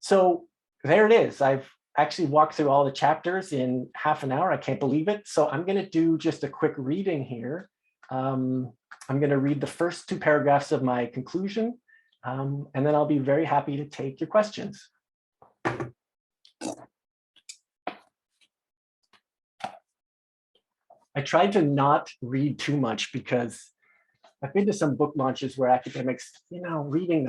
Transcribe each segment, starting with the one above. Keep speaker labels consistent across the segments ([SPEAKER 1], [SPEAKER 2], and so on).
[SPEAKER 1] So there it is. I've actually walked through all the chapters in half an hour. I can't believe it. So I'm going to do just a quick reading here. I'm going to read the first 2 paragraphs of my conclusion, and then I'll be very happy to take your questions. I tried to not read too much because I've been to some book launches where academics, they're reading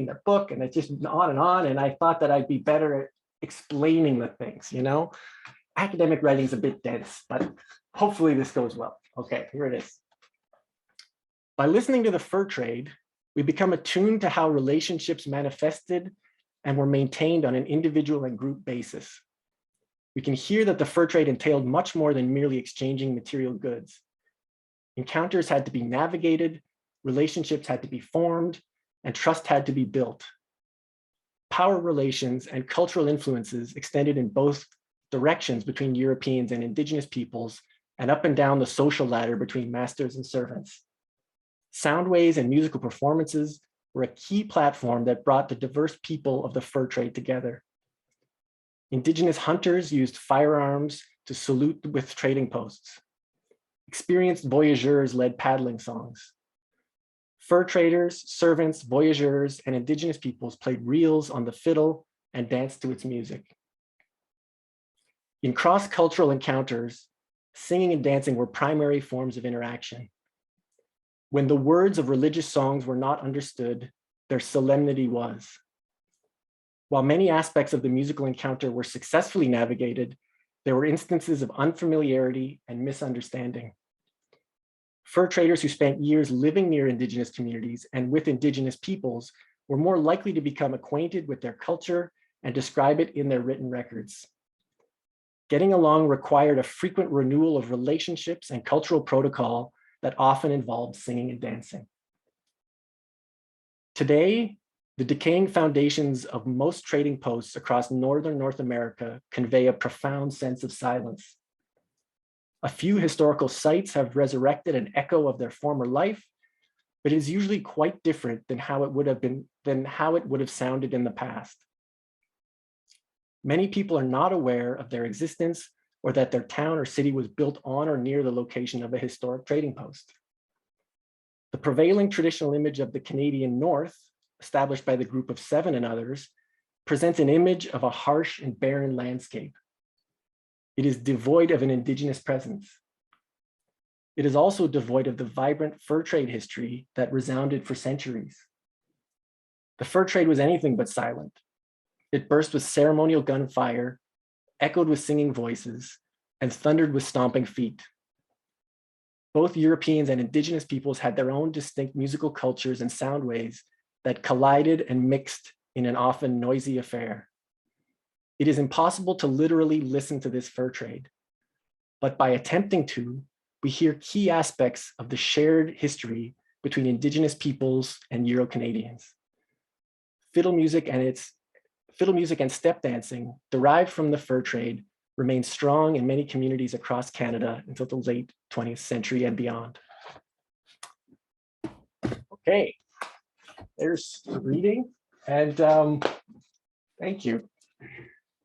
[SPEAKER 1] their book and it's just on, and I thought that I'd be better at explaining the things, Academic writing is a bit dense, but hopefully this goes well. Okay, here it is. By listening to the fur trade, we become attuned to how relationships manifested and were maintained on an individual and group basis. We can hear that the fur trade entailed much more than merely exchanging material goods. Encounters had to be navigated, relationships had to be formed, and trust had to be built. Power relations and cultural influences extended in both directions between Europeans and Indigenous peoples, and up and down the social ladder between masters and servants. Soundways and musical performances were a key platform that brought the diverse people of the fur trade together. Indigenous hunters used firearms to salute with trading posts. Experienced voyageurs led paddling songs. Fur traders, servants, voyageurs, and Indigenous peoples played reels on the fiddle and danced to its music. In cross-cultural encounters, singing and dancing were primary forms of interaction. When the words of religious songs were not understood, their solemnity was. While many aspects of the musical encounter were successfully navigated, there were instances of unfamiliarity and misunderstanding. Fur traders who spent years living near Indigenous communities and with Indigenous peoples were more likely to become acquainted with their culture and describe it in their written records. Getting along required a frequent renewal of relationships and cultural protocol that often involved singing and dancing. Today, the decaying foundations of most trading posts across northern North America convey a profound sense of silence. A few historical sites have resurrected an echo of their former life, but it is usually quite different than how it would have sounded in the past. Many people are not aware of their existence or that their town or city was built on or near the location of a historic trading post. The prevailing traditional image of the Canadian North, established by the Group of Seven and others, presents an image of a harsh and barren landscape. It is devoid of an Indigenous presence. It is also devoid of the vibrant fur trade history that resounded for centuries. The fur trade was anything but silent. It burst with ceremonial gunfire, echoed with singing voices, and thundered with stomping feet. Both Europeans and Indigenous peoples had their own distinct musical cultures and soundways that collided and mixed in an often noisy affair. It is impossible to literally listen to this fur trade, but by attempting to, we hear key aspects of the shared history between Indigenous peoples and Euro-Canadians. Fiddle music and step dancing derived from the fur trade remained strong in many communities across Canada until the late 20th century and beyond. Okay, there's the reading, and thank you.